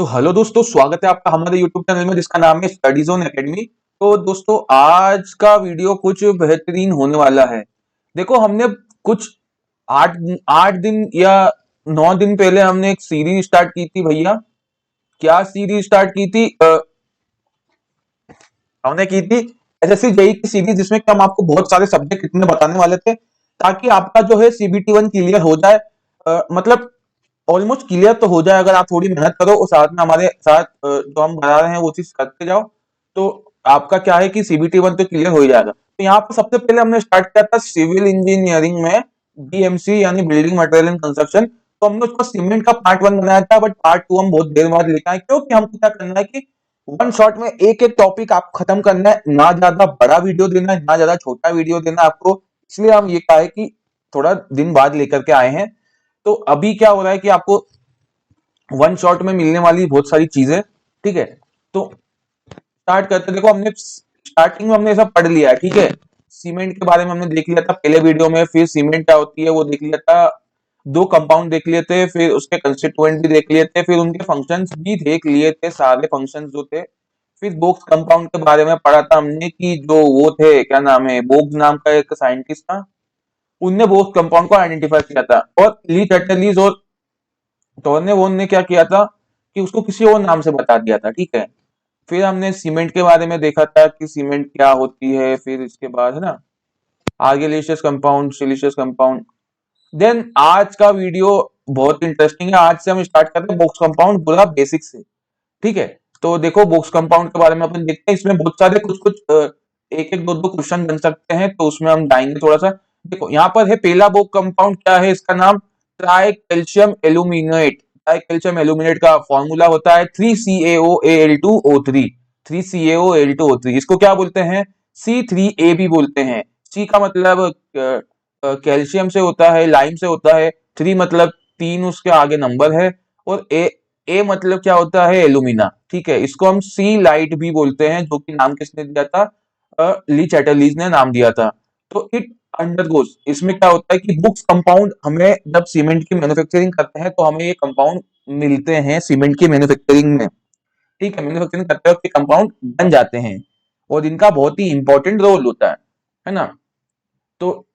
तो हेलो दोस्तों, स्वागत है आपका हमारे यूट्यूब चैनल में जिसका नाम है स्टडी जोन एकेडमी। तो दोस्तों, आज का वीडियो कुछ बेहतरीन होने वाला है। देखो, हमने कुछ आठ आठ दिन या 9 दिन पहले हमने एक सीरीज स्टार्ट की थी भैया। क्या सीरीज स्टार्ट की थी? हमने की थी एसएससी जेई की सीरीज, जिसमें कि हम आपको बहुत सारे सब्जेक्ट इतने बताने वाले थे ताकि आपका जो है सीबीटी 1 क्लियर हो जाए। मतलब ऑलमोस्ट क्लियर तो हो जाए अगर आप थोड़ी मेहनत करो और साथ में हमारे साथ जो हम बना रहे हैं वो चीज करते जाओ। तो आपका क्या है कि सीबीटी 1 तो क्लियर हो ही जाएगा। तो यहाँ पर सबसे पहले हमने स्टार्ट किया था सिविल इंजीनियरिंग में बीएमसी यानी बिल्डिंग मटेरियल एंड कंस्ट्रक्शन। तो हमने उसको सीमेंट का पार्ट 1 बनाया था, बट पार्ट 2 हम बहुत देर बाद लेके आए, क्योंकि हमको क्या करना है कि वन शॉट में एक एक टॉपिक आप खत्म करना है, ना ज्यादा बड़ा वीडियो देना है ना ज्यादा छोटा वीडियो देना है आपको। इसलिए हम ये कहा है कि थोड़ा दिन बाद लेकर के आए हैं। तो अभी क्या हो रहा है कि आपको वन शॉट में मिलने वाली बहुत सारी चीजें, ठीक है। तो स्टार्ट करते हैं। देखो, हमने स्टार्टिंग में हमने सब पढ़ लिया है, ठीक है। सीमेंट के बारे में हमने देख लिया था पहले वीडियो में, फिर सीमेंट क्या होती है वो देख लिया था, दो कंपाउंड देख लिए थे, फिर उसके कंस्टिट्यूएंट भी देख लिए थे, फिर उनके फंक्शंस भी देख लिए थे, सारे फंक्शंस जो थे। फिर बोक्स कंपाउंड के बारे में पढ़ा था हमने कि जो वो थे, क्या नाम है, बोक्स नाम का एक साइंटिस्ट था, उनने बोक्स कंपाउंड को आइडेंटिफाई किया था। और ली टर्टलीज और टोरने वोन ने क्या किया था कि उसको किसी और नाम से बता दिया था, ठीक है। फिर हमने सीमेंट के बारे में देखा था कि सीमेंट क्या होती है, फिर इसके बाद है ना आर्गिलेशियस कंपाउंड, सिलिशियस कंपाउंड। देन आज का वीडियो बहुत इंटरेस्टिंग है। आज से हम स्टार्ट करते हैं बॉक्स कंपाउंड पूरा बेसिक से, ठीक है। तो देखो, बॉक्स कंपाउंड के बारे में अपन देखते हैं। इसमें बहुत सारे कुछ कुछ एक एक दो दो क्वेश्चन बन सकते हैं, तो उसमें हम जाएंगे थोड़ा सा। देखो, यहाँ पर है पहला बॉक्स कंपाउंड, क्या है इसका नाम? Try calcium aluminate. Try calcium aluminate का फॉर्मूला होता है 3CaOAl2O3। 3CaOAl2O3 इसको क्या बोलते हैं? C3A भी बोलते हैं। सी का मतलब कैल्शियम से होता है, लाइम से होता है। 3 मतलब 3 उसके आगे नंबर है, और ए मतलब क्या होता है? एलुमिना, ठीक है। इसको हम सी लाइट भी बोलते हैं, जो कि नाम किसने दिया था? ली चैटरलीज ने नाम दिया था। तो इट अंडरगोज, इसमें क्या होता है कि बुक्स कंपाउंड, हमें जब सीमेंट की मैन्युफैक्चरिंग करते हैं तो हमें ये कंपाउंड मिलते हैं सीमेंट की मैन्युफैक्चरिंग में, ठीक है। मैन्युफैक्चरिंग करते वक्त ये कंपाउंड बन जाते हैं और इनका बहुत ही इंपॉर्टेंट रोल होता है ना। तो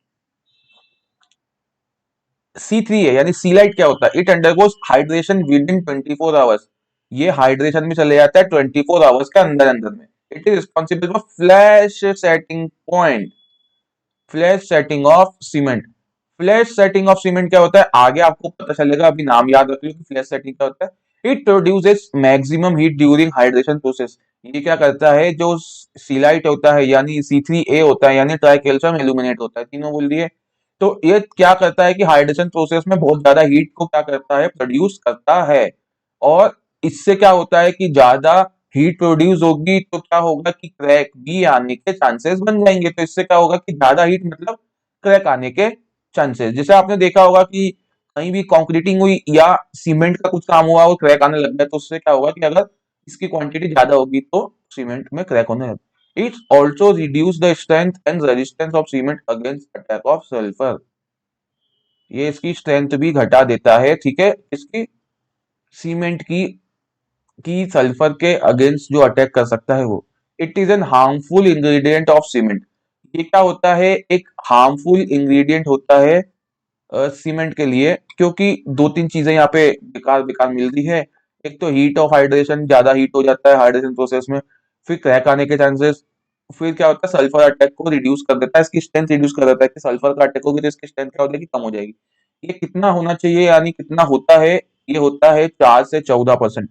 C3 है यानी सी लाइट क्या होता है? It undergoes hydration with in 24 hours. ये हाइड्रेशन में चले जाता है 24 आवर्स के अंदर अंदर में। It is responsible for flash setting point, flash setting of cement. Flash setting of cement क्या होता है आगे आपको पता चलेगा, अभी नाम याद रखिए कि फ्लैश सेटिंग क्या होता है। It produces maximum heat during hydration process. ये क्या करता है, जो सीलाइट होता है यानी C3A होता है यानी ट्राई कैल्शियम एल्यूमिनेट होता है, तीनों बोल दिए। तो ये क्या करता है कि हाइड्रेशन प्रोसेस में बहुत ज्यादा हीट को क्या करता है? प्रोड्यूस करता है। और इससे क्या होता है कि ज्यादा हीट प्रोड्यूस होगी तो क्या होगा कि क्रैक भी आने के चांसेस बन जाएंगे। तो इससे क्या होगा कि ज्यादा हीट मतलब क्रैक आने के चांसेस। जैसे आपने देखा होगा कि कहीं भी कंक्रीटिंग हुई या सीमेंट का कुछ काम हुआ और क्रैक आने लग गया, तो उससे क्या होगा कि अगर इसकी क्वांटिटी ज्यादा होगी तो सीमेंट में क्रैक होने लगेगा। It also reduce the strength and resistance of cement against attack of sulfur। ये इसकी स्ट्रेंथ भी घटा देता है, ठीक है, इसकी सीमेंट की सल्फर के अगेंस्ट जो अटैक कर सकता है वो। It is an harmful ingredient of cement. ये क्या होता है? एक हार्मफुल इंग्रेडिएंट होता है सीमेंट के लिए, क्योंकि दो तीन चीजें यहाँ पे बेकार बेकार मिल रही है। एक तो हीट ऑफ हाइड्रेशन, ज्यादा हीट हो जाता है हाइड्रेशन प्रोसेस में, फिर क्रैक आने के चांसेस। फिर क्या होता है, सल्फर अटैक को रिड्यूस कर देता है, इसकी स्ट्रेंथ रिड्यूस कर देता है कि सल्फर का अटैक होगी तो इसकी स्ट्रेंथ क्या हो जाएगी? कम हो जाएगी। ये कितना होना चाहिए यानी कितना होता है? ये होता है 4 से 14%।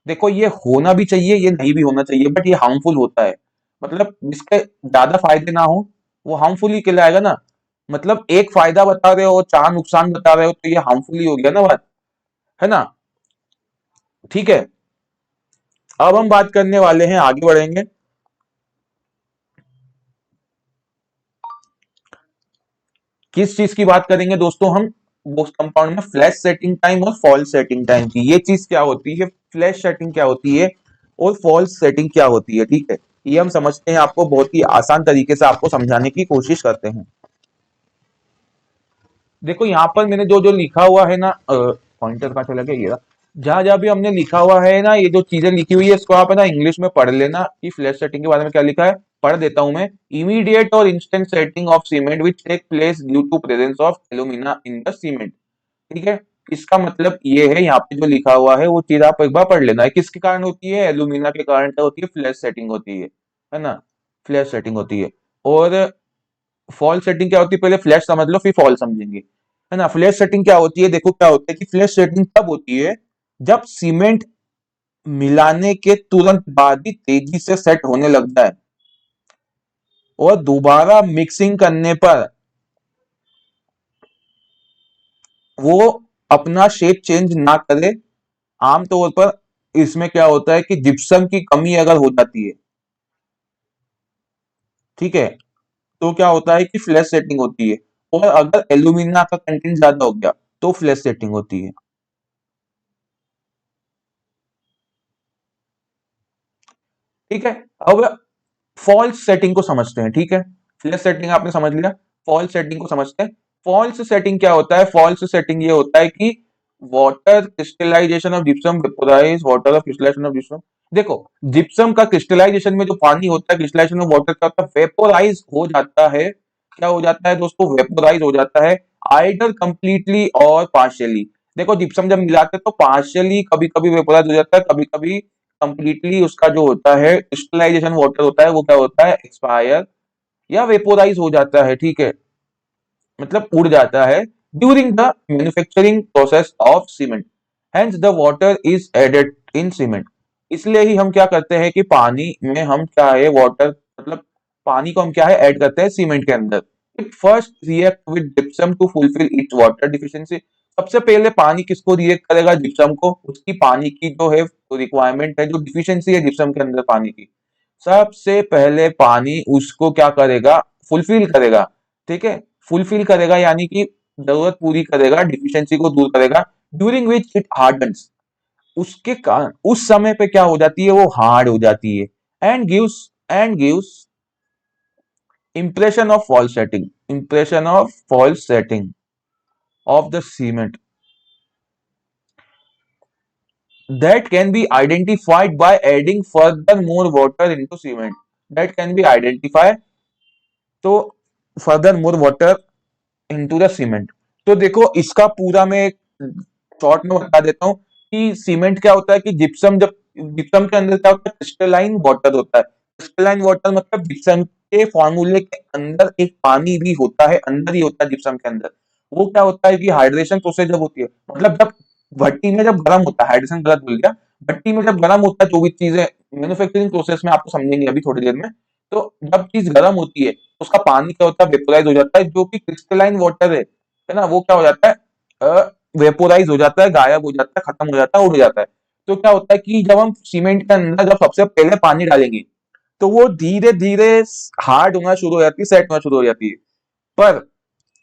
देखो, ये होना भी चाहिए, ये नहीं भी होना चाहिए, बट ये हार्मफुल होता है। मतलब जिसके ज्यादा फायदे ना हो वो हार्मफुल ही कहलाएगा ना। मतलब एक फायदा बता रहे हो, 4 नुकसान बता रहे हो, तो ये हार्मफुल ही हो गया ना बात, है ना। ठीक है, अब हम बात करने वाले हैं, आगे बढ़ेंगे। किस चीज की बात करेंगे दोस्तों हम? वो कंपाउंड में फ्लैश सेटिंग टाइम और फॉल्स सेटिंग टाइम की। ये चीज क्या होती है? फ्लैश सेटिंग क्या होती है और फॉल्स सेटिंग क्या होती है, ठीक है। ये हम समझते हैं, आपको बहुत ही आसान तरीके से आपको समझाने की कोशिश करते हैं। देखो, यहाँ पर मैंने जो जो लिखा हुआ है ना, पॉइंटर का चला गया ये रहा। जहां जहां भी हमने लिखा हुआ है ना, ये जो चीजें लिखी हुई है इसको आप है ना इंग्लिश में पढ़ लेना कि फ्लैश सेटिंग के बारे में क्या लिखा है। पढ़ देता हूं मैं। इमीडिएट और instant setting of cement which take place due to presence of alumina in the cement. ठीक है। इसका मतलब ये है, यहाँ पे जो लिखा हुआ है वो चीज आप एक बार पढ़ लेना है। किसके कारण होती है? एल्यूमिना के कारण क्या होती है? फ्लैश सेटिंग होती है ना। फ्लैश सेटिंग होती है। और फॉल सेटिंग क्या होती है? पहले फ्लैश समझ लो फिर फॉल समझेंगे, है ना। फ्लैश सेटिंग क्या होती है? देखो क्या होता है कि फ्लैश सेटिंग तब होती है जब सीमेंट मिलाने के तुरंत बाद ही तेजी से सेट होने लगता है और दोबारा मिक्सिंग करने पर वो अपना शेप चेंज ना करे। आमतौर पर इसमें क्या होता है कि जिप्सम की कमी अगर हो जाती है, ठीक है, तो क्या होता है कि फ्लैश सेटिंग होती है। और अगर एल्यूमिना का कंटेंट ज्यादा हो गया तो फ्लैश सेटिंग होती है। ठीक है। अब फॉल्स सेटिंग को समझते हैं। ठीक है, फ्लैश सेटिंग आपने समझ लिया, फॉल्स सेटिंग को समझते हैं। फॉल्स सेटिंग क्या होता है? फॉल्स सेटिंग ये होता है कि water crystallization of gypsum vaporize water of crystallization of gypsum. देखो, जिप्सम का क्रिस्टलाइजेशन में जो पानी होता है, क्रिस्टलाइजेशन ऑफ वाटर क्या होता है? वेपोराइज हो जाता है। क्या हो जाता है दोस्तों? वेपोराइज हो जाता है, आइदर कंप्लीटली और पार्शियली। देखो, जिप्सम जब मिलाते हैं तो पार्शियली कभी कभी वेपोराइज हो जाता है, कभी कभी कंप्लीटली उसका जो होता है क्रिस्टलाइजेशन वाटर होता है वो क्या होता है? एक्सपायर या वेपोराइज हो जाता है। ठीक है, मतलब उड़ जाता है during the manufacturing process of cement. Hence the water is added in cement. इसलिए ही हम क्या करते हैं कि पानी में हम क्या है, वाटर मतलब पानी को हम क्या है, ऐड करते हैं सीमेंट के अंदर। It first react with gypsum to fulfil its water deficiency. सबसे पहले पानी किसको रिएक्ट करेगा? जिप्सम को। उसकी पानी की जो है रिक्वायरमेंट है, जो डिफिशियंसी है जिप्सम के अंदर पानी की, सबसे पहले पानी उसको क्या करेगा? फुलफिल करेगा। ठीक है, फुलफिल करेगा यानी कि जरूरत पूरी करेगा, डिफिशियंसी को दूर करेगा। During which it hardens. उसके कारण उस समय पे क्या हो जाती है? वो हार्ड हो जाती है। And gives impression of false setting, impression of false setting of the cement that can be identified by adding further more water into cement, that can be identified तो further more water into the cement। तो देखो, इसका पूरा मैं short में बता देता हूँ कि सीमेंट क्या होता है कि जिप्सम, जब जिप्सम के अंदर क्या होता है? क्रिस्टलाइन वाटर होता है। क्रिस्टलाइन वाटर मतलब जिप्सम के फॉर्मूले के अंदर एक पानी भी होता है, अंदर ही होता है जिप्सम के अंदर। वो क्या होता है कि हाइड्रेशन प्रोसेस जब होती है, मतलब जब भट्टी में जब गर्म होता है, हाइड्रेशन गलत बोल गया, भट्टी में जब गर्म होता है जो भी चीजें मैन्युफैक्चरिंग प्रोसेस में आपको समझेंगे अभी थोड़ी देर में। तो जब चीज गर्म होती है तो उसका पानी क्या होता है? वेपोराइज हो जाता है। जो कि क्रिस्टलाइन वाटर है ना, वो क्या हो जाता है? वेपोराइज हो जाता है, गायब हो जाता है, खत्म हो जाता है, उड़ जाता है। तो क्या होता है कि जब हम सीमेंट के अंदर जब सबसे पहले पानी डालेंगे तो वो धीरे धीरे हार्ड होना शुरू हो जाती है, सेट होना शुरू हो जाती है। पर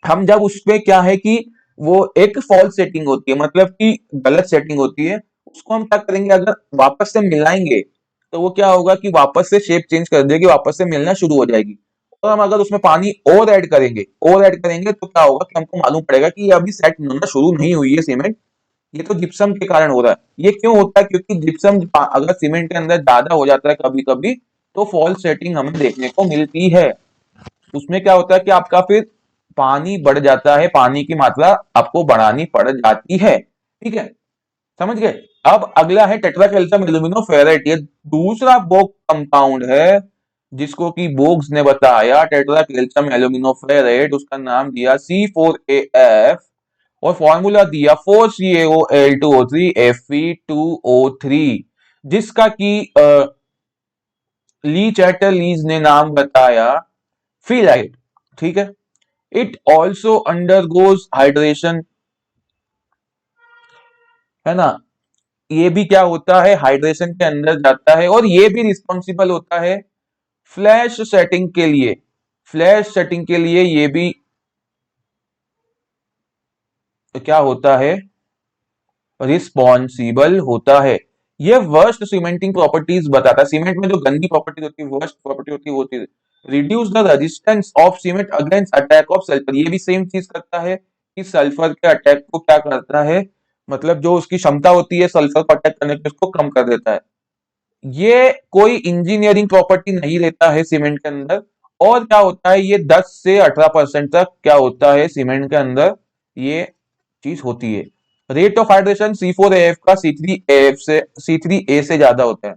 हम जब उसपे क्या है कि वो एक फॉल्स सेटिंग होती है, मतलब कि गलत सेटिंग होती है, उसको हम क्या करेंगे? अगर वापस से मिलाएंगे तो वो क्या होगा कि वापस से शेप चेंज कर देगी, वापस से मिलना शुरू हो जाएगी। और हम अगर उसमें पानी और ऐड करेंगे तो क्या होगा कि हमको मालूम पड़ेगा कि ये अभी सेट होना शुरू नहीं हुई है सीमेंट। ये तो जिप्सम के कारण हो रहा है। ये क्यों होता है? क्योंकि जिप्सम अगर सीमेंट के अंदर ज्यादा हो जाता है कभी कभी तो फॉल्स सेटिंग हमें देखने को मिलती है। उसमें क्या होता है कि आपका फिर पानी बढ़ जाता है, पानी की मात्रा आपको बढ़ानी पड़ जाती है। ठीक है, समझ गए। अब अगला है टेट्रा कैल्शियम एल्यूमिनो फेरेट। ये दूसरा बोग कंपाउंड है जिसको कि बोग्स ने बताया, टेट्रा कैल्शियम एल्यूमिनो फेरेट। उसका नाम दिया C4AF और फॉर्मूला दिया 4CaOL2O3Fe2O3, जिसका कि ली चैटल लीज ने नाम बताया फीलाइट। ठीक है, इट ऑल्सो अंडरगोज हाइड्रेशन, है ना। ये भी क्या होता है? हाइड्रेशन के अंदर जाता है और ये भी रिस्पॉन्सिबल होता है फ्लैश सेटिंग के लिए। फ्लैश सेटिंग के लिए ये भी क्या होता है? रिस्पॉन्सिबल होता है। ये वर्स्ट सीमेंटिंग प्रॉपर्टीज बताता है। सीमेंट में जो गंदी प्रॉपर्टीज होती है, वर्स्ट प्रॉपर्टी होती है, वो होती है reduce the resistance of cement against attack of sulphur. ये भी सेम चीज करता है कि सल्फर के अटैक को क्या करता है? मतलब जो उसकी क्षमता होती है सल्फर को अटैक करने की, उसको कम कर देता है। ये कोई इंजीनियरिंग प्रॉपर्टी नहीं रहता है सीमेंट के अंदर। और क्या होता है, ये 10 से 18% तक क्या होता है सीमेंट के अंदर, ये चीज होती है। रेट ऑफ हाइड्रेशन C4AF का C3A से ज्यादा होता है।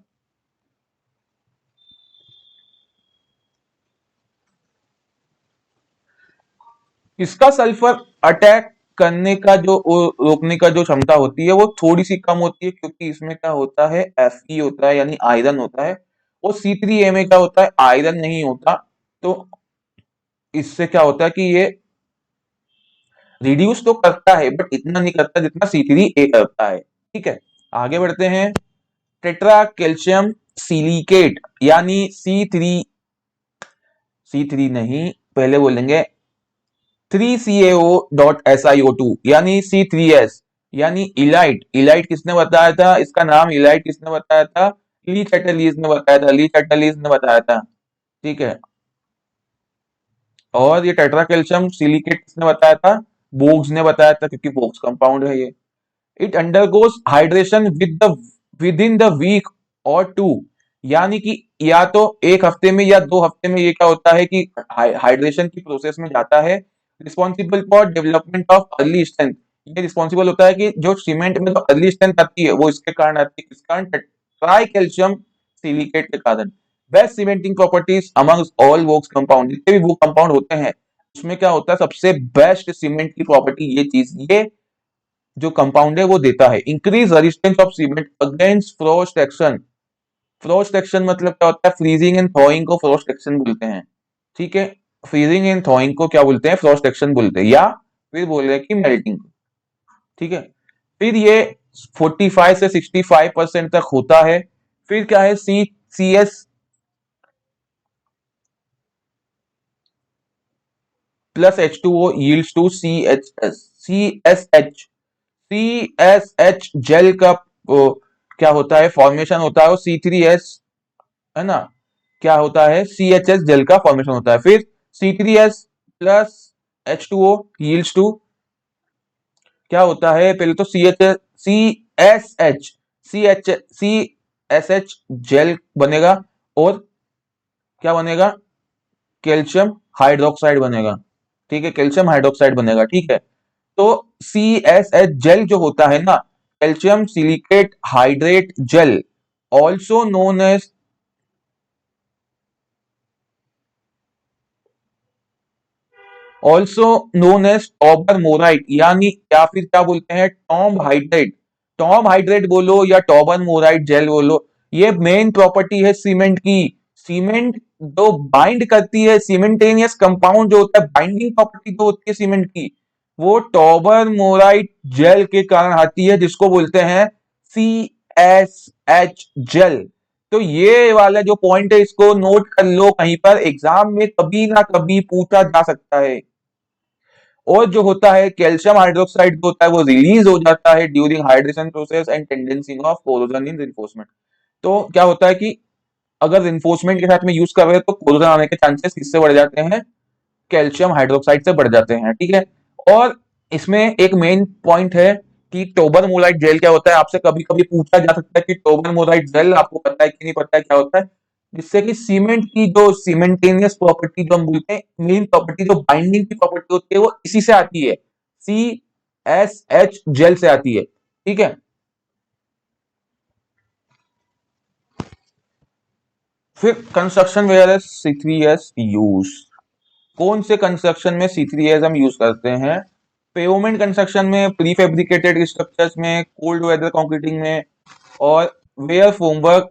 इसका सल्फर अटैक करने का जो रोकने का जो क्षमता होती है वो थोड़ी सी कम होती है, क्योंकि इसमें क्या होता है Fe होता है यानी आयरन होता है। और C3A में क्या होता है, आयरन नहीं होता। तो इससे क्या होता है कि ये रिड्यूस तो करता है बट इतना नहीं करता जितना C3A करता है। ठीक है, आगे बढ़ते हैं। टेट्रा कैल्शियम सिलिकेट यानी C3 नहीं, पहले बोलेंगे 3CaO.SiO2 यानी C3S यानी इलाइट। इलाइट किसने बताया था, इसका नाम इलाइट किसने बताया था, ली चैटर्लीज ने बताया था, ली चैटर्लीज ने बताया था। ठीक है, और ये टेट्रा कैल्शियम सिलिकेट किसने बताया था, बोग्स ने बताया था, क्योंकि बोग्स कंपाउंड है ये। It undergoes hydration within the week और टू, यानी कि या तो एक हफ्ते में या 2 हफ्ते में ये क्या होता है कि हाइड्रेशन की प्रोसेस में जाता है। Responsible for development of early strength, ये रिस्पॉन्सिबल होता है कि जो सीमेंट में जो अर्ली स्ट्रेंथ आती है वो इसके कारण आती है, किस कारण, ट्राई कैल्शियम सिलिकेट के कारण। Best cementing properties amongst all Woakes compound, जितने भी वो कंपाउंड होते हैं उसमें क्या होता है, सबसे बेस्ट सीमेंट की प्रॉपर्टी ये चीज, ये जो कंपाउंड है वो देता है। Increase resistance of cement against frost action. Frost action मतलब क्या होता है, फ्रीजिंग एंड थॉइंग को फ्रोस्ट एक्शन बोलते हैं। ठीक है, फ्रीजिंग एंड थॉइंग को क्या बोलते हैं, फ्रोस्ट एक्शन बोलते हैं, या फिर बोल रहे हैं कि मेल्टिंग। ठीक है, फिर ये 45 से 65% तक होता है। फिर क्या है, C S plus H2O yields two C S H gel का क्या होता है, फॉर्मेशन होता है, और C3S है ना, क्या होता है, CHS जेल का फॉर्मेशन होता है। फिर C3S plus H2O yields to क्या होता है, पहले तो सी एस एच जेल बनेगा, और क्या बनेगा, कैल्शियम हाइड्रोक्साइड बनेगा। ठीक है, कैल्शियम हाइड्रोक्साइड बनेगा। ठीक है, तो CSH जेल जो होता है ना, calcium silicate hydrate gel, also known as also known as tobermorite, यानी या फिर क्या बोलते हैं, टॉम हाइड्रेट। टॉम हाइड्रेट बोलो या टॉबर मोराइट जेल बोलो, ये मेन प्रॉपर्टी है सीमेंट की। सीमेंट जो बाइंड करती है, सीमेंटेनियस कंपाउंड जो होता है, बाइंडिंग प्रॉपर्टी जो होती है सीमेंट की, वो टॉबर मोराइट जेल के कारण आती है, जिसको बोलते हैं CSH जेल। तो ये वाला जो पॉइंट है इसको नोट कर लो, कहीं पर एग्जाम में कभी ना कभी पूछा जा सकता है। और जो होता है कैल्शियम हाइड्रोक्साइड जो होता है वो रिलीज हो जाता है during hydration process and tendency of corrosion in reinforcement. तो क्या होता है कि अगर रिइंफोर्समेंट के साथ में यूज कर रहे हैं तो कोरोजन आने के चांसेस किससे बढ़ जाते हैं, कैल्शियम हाइड्रोक्साइड से बढ़ जाते हैं। ठीक है, और इसमें एक मेन पॉइंट है कि टोबर मोलाइट जेल क्या होता है, आपसे कभी कभी पूछा जा सकता है कि टोबर मोलाइट जेल आपको पता है कि नहीं पता है क्या होता है, जिससे कि सीमेंट की जो सीमेंटेनियस प्रॉपर्टी जो हम बोलते हैं, मेन प्रॉपर्टी जो बाइंडिंग की प्रॉपर्टी होती है वो इसी से आती है, CSH जेल से आती है। ठीक है, फिर कंस्ट्रक्शन वेयर C3S यूज, कौन से कंस्ट्रक्शन में C3S हम यूज करते हैं, पेवमेंट कंस्ट्रक्शन में, प्री फैब्रिकेटेड स्ट्रक्चर्स में, कोल्ड वेदर कंक्रीटिंग में, और where formwork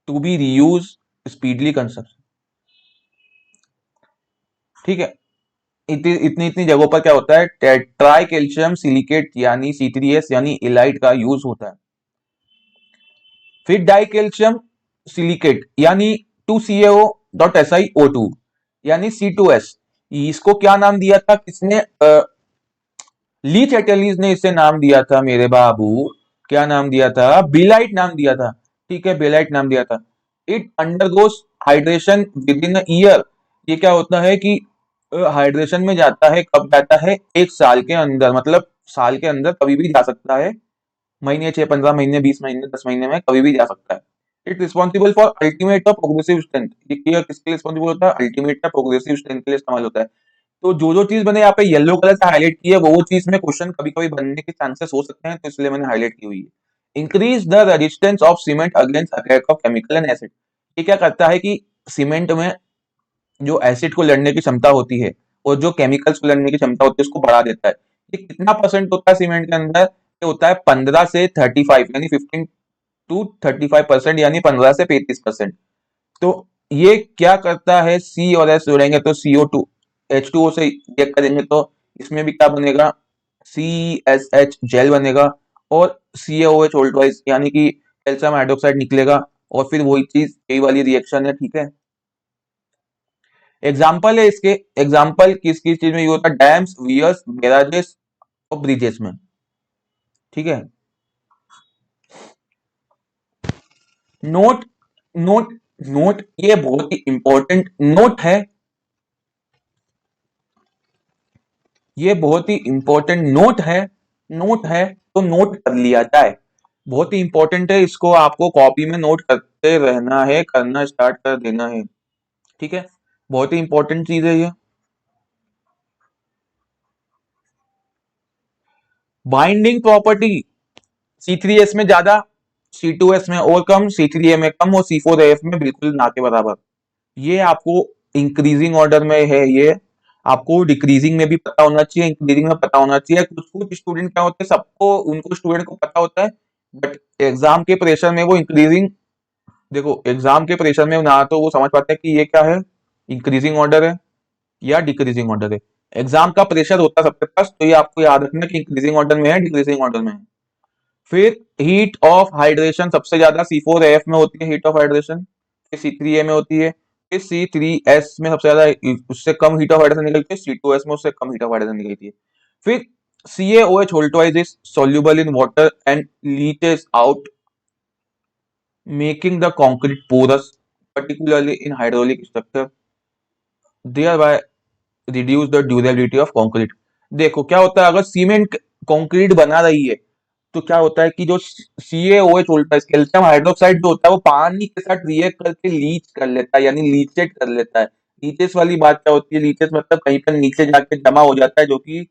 to be reuse speedily construction. ठीक है, इतनी इतनी इतनी जगहों पर क्या होता है, ट्राई कैल्शियम सिलिकेट यानी C3S यानी इलाइट का यूज होता है। फिर डाई कैल्शियम सिलिकेट यानी 2CaO.SiO2 यानी C2S, इसको क्या नाम दिया था किसने, ली चैटर्लीज ने इसे नाम दिया था मेरे बाबू, क्या नाम दिया था, बिलाइट नाम दिया था। ठीक है, बिलाइट नाम दिया था। It undergoes hydration with in year, ये क्या होता है कि हाइड्रेशन में जाता है, कब जाता है, 1 साल के अंदर, मतलब साल के अंदर कभी भी जा सकता है, महीने 6, 15 महीने, 20 महीने, 10 महीने में कभी भी जा सकता है। इट रिस्पॉन्सिबल फॉर अल्टीमेट और प्रोग्रेसिव स्ट्रेंथ। ये किसके लिए रिस्पॉन्सिबल होता है? अल्टीमेट या प्रोग्रेसिव स्ट्रेंथ के लिए इस्तेमाल होता है। तो जो चीज मैंने यहाँ पे येलो कलर से हाईलाइट की है वो चीज में क्वेश्चन कभी कभी बनने के चांसेस हो सकते हैं, तो इसलिए मैंने हाईलाइट की हुई है। Increase the resistance of cement against attack of chemical and acid. ये क्या करता है कि सीमेंट में जो एसिड को लड़ने की क्षमता होती है और जो केमिकल्स को लड़ने की क्षमता होती है उसको बढ़ा देता है। ये कितना परसेंट होता है सीमेंट के अंदर? ये होता है 15 से 35, यानी 15 to 35%, यानी 15 से 35%। तो ये क्या करता है, सी और एस जोड़ेंगे तो CO2 H2O से रिएक्ट करेंगे तो इसमें भी क्या बनेगा, CSH जेल बनेगा और CaOH वोल्टवाइज यानी कि कैल्शियम हाइड्रोक्साइड निकलेगा और फिर वही चीज यही वाली रिएक्शन है। ठीक है, एग्जाम्पल है इसके, एग्जाम्पल किस किस चीज में यूज होता है? डैम्स, वियर्स, बैराजेस और ब्रिजेस में। ठीक है, नोट नोट नोट, ये बहुत ही इंपॉर्टेंट नोट है, ये बहुत ही इंपॉर्टेंट नोट है तो नोट कर लिया जाए। बहुत ही इंपॉर्टेंट है, इसको आपको कॉपी में नोट करते रहना है, करना स्टार्ट कर देना है। ठीक है, बहुत ही इंपॉर्टेंट चीज है ये। बाइंडिंग प्रॉपर्टी C3S में ज्यादा, C2S में और कम, C3A में कम और C4AF में बिल्कुल ना के बराबर। ये आपको इंक्रीजिंग ऑर्डर में है, ये आपको डिक्रीजिंग में भी पता होना चाहिए, इंक्रीजिंग में पता होना चाहिए। कुछ कुछ स्टूडेंट क्या होते हैं, सबको उनको स्टूडेंट को पता होता है, बट एग्जाम के प्रेशर में वो इंक्रीजिंग, देखो एग्जाम के प्रेशर में ना तो वो समझ पाते हैं कि ये क्या है, इंक्रीजिंग ऑर्डर है या डिक्रीजिंग ऑर्डर है। एग्जाम का प्रेशर होता है सबके पास, तो ये आपको याद रखना कि इंक्रीजिंग ऑर्डर में है, डिक्रीजिंग ऑर्डर में है। फिर हीट ऑफ हाइड्रेशन सबसे ज्यादा C4AF में होती है हीट ऑफ हाइड्रेशन, फिर C3A में होती है, फिर C3S में सबसे ज्यादा, उससे कम हीट ऑफ हाइड्रेशन निकलती है, C2S में उससे कम हीट ऑफ हाइड्रेशन निकलती है। फिर CaOH वोल्टवाइज is soluble in water and leaches out, making the concrete porous, particularly in hydraulic structure, thereby reduce the durability of concrete। देखो क्या होता है, अगर सीमेंट कंक्रीट बना रही है तो क्या होता है कि जो CaOH होता है, कैल्शियम हाइड्रोक्साइड जो होता है वो पानी के साथ रिएक्ट करके लीच कर लेता है, यानी लीचेट कर लेता है। लीचेस वाली बात क्या होती है? लीचेस मतलब कहीं पर नीचे जाके जमा हो जाता है, जो कि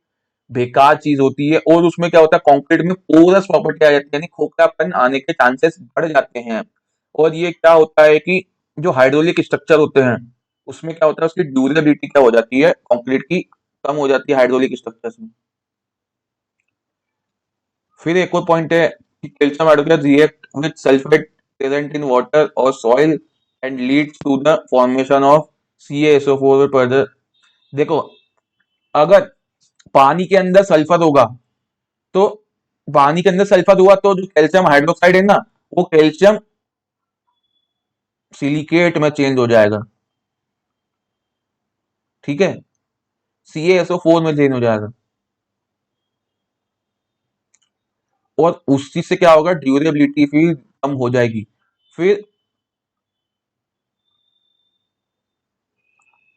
बेकार चीज होती है। और उसमें क्या होता है, कंक्रीट में पोरस प्रॉपर्टी आ जाती है, यानी खोखलापन आने के चांसेस बढ़ जाते हैं। और ये क्या होता है कि जो हाइड्रोलिक स्ट्रक्चर होते हैं उसमें क्या होता है, उसकी ड्यूरेबिलिटी क्या हो जाती है कंक्रीट की, कम हो जाती है हाइड्रोलिक स्ट्रक्चर्स में। फिर एक और पॉइंट है कि calcium hydroxide react with sulphate present in water और soil and leads to the formation of CaSO4 further. देखो अगर पानी के अंदर सल्फर होगा तो पानी के अंदर सल्फर हुआ तो जो कैल्शियम हाइड्रोक्साइड है ना, वो कैल्शियम सिलिकेट में चेंज हो जाएगा। ठीक है, CaSO4 में चेंज हो जाएगा और उस चीज से क्या होगा, ड्यूरेबिलिटी फिर कम हो जाएगी। फिर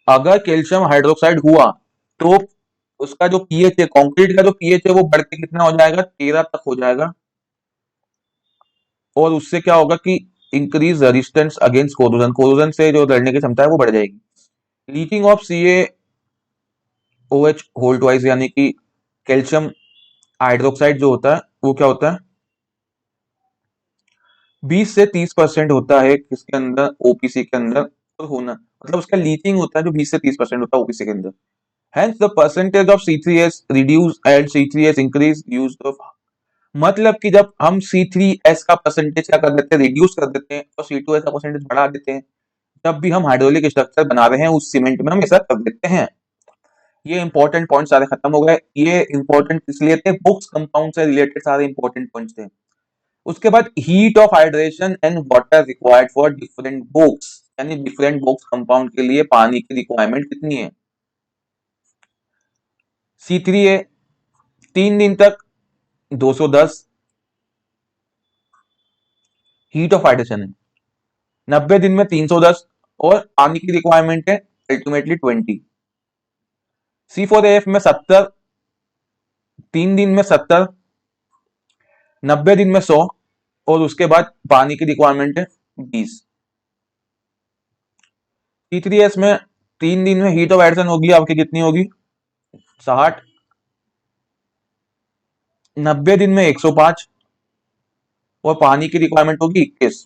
अगर कैल्शियम हाइड्रोक्साइड हुआ तो उसका जो पीएच है, कंक्रीट का जो पीएच है वो बढ़ के कितना हो जाएगा, 13 तक हो जाएगा। और उससे क्या होगा कि increase resistance against corrosion, corrosion से जो लड़ने की क्षमता है वो बढ़ जाएगी। Leaching of CaOH Holt wise, यानी कि कैल्शियम हाइड्रोक्साइड जो होता है वो क्या होता है, 20 से 30% होता है किसके अंदर, ओपीसी के अंदर। और होना मतलब उसका लीचिंग होता है जो 20 से 30% होता है ओपीसी के अंदर। Hence the percentage of C3S reduce and C3S increase used of, मतलब कि जब हम C3S का परसेंटेज क्या कर देते हैं, रिड्यूस कर देते हैं, और C2S का परसेंटेज बढ़ा देते हैं, जब भी हम हाइड्रोलिक स्ट्रक्चर बना रहे हैं उस सीमेंट में हम ऐसा कर देते हैं। ये इंपॉर्टेंट पॉइंट सारे खत्म हो गए। ये इंपॉर्टेंट इसलिए थे, बुक्स कंपाउंड से रिलेटेड सारे इंपॉर्टेंट पॉइंट्स थे। उसके बाद heat of hydration and water required for different books, यानी डिफरेंट बुक्स कंपाउंड के लिए पानी की रिक्वायरमेंट कितनी है। C3A 3 दिन तक 210 हीट ऑफ हाइड्रेशन है, 90 दिन में 310, और पानी की रिक्वायरमेंट है अल्टीमेटली 20। C4AF में 70 3 दिन में 70, 90 दिन में 100, और उसके बाद पानी की रिक्वायरमेंट है 20। T3S में 3 दिन में हीट ऑफ एडिशन होगी आपकी कितनी होगी? 60, 90 दिन में 105, और पानी की रिक्वायरमेंट होगी 21।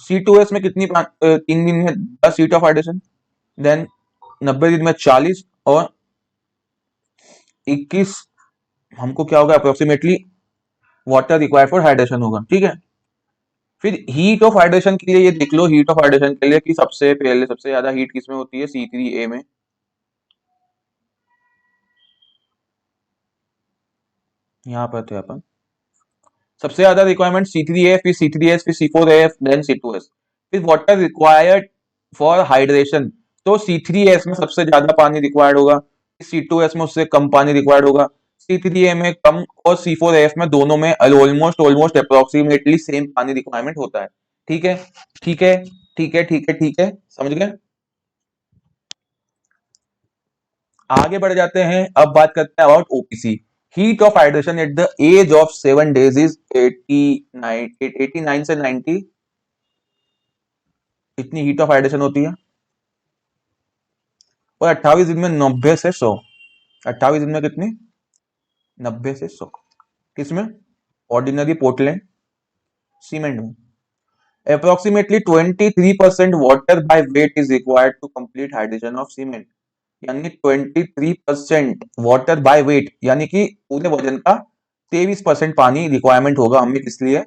C2S में कितनी 3 दिन में 10 हीट ऑफ एडिशन, देन 90 दिन में 40, और 21 हमको क्या होगा approximately water required for hydration होगा, ठीक है। फिर हीट ऑफ हाइड्रेशन के लिए ये देख लो, हीट ऑफ हाइड्रेशन के लिए कि सबसे पहले सबसे ज्यादा हीट किसमें होती है? C3A में। यहाँ पर थे अपन, सबसे ज्यादा रिक्वायरमेंट C3A, फिर C3S, फिर C4AF, देन C2S। फिर वाटर रिक्वायर्ड फॉर हाइड्रेशन, तो C3S में सबसे ज्यादा पानी रिक्वायर्ड होगा, C2S में उससे कम पानी रिक्वायर्ड होगा, C3A में कम, और C4AF में दोनों में ऑलमोस्ट ऑलमोस्ट अप्रोक्सीमेटली सेम पानी रिक्वायरमेंट होता है। ठीक है, ठीक है, ठीक है, ठीक है, ठीक है, समझ गए। आगे बढ़ जाते हैं, अब बात करते हैं about OPC. Heat of hydration at the age of 7 days is 89 से 90। इतनी हीट ऑफ हाइड्रेशन होती है। और 28 दिन में 90 से 100। 28 दिन में कितनी? 90 से 100। किसमें? ऑर्डिनरी पोर्टलैंड सीमेंट में। Approximately 23% water by weight is required to complete hydration of cement. यानी 23% वाटर बाय वेट, यानी कि पूरे वजन का 23% पानी रिक्वायरमेंट होगा हमें, इसलिए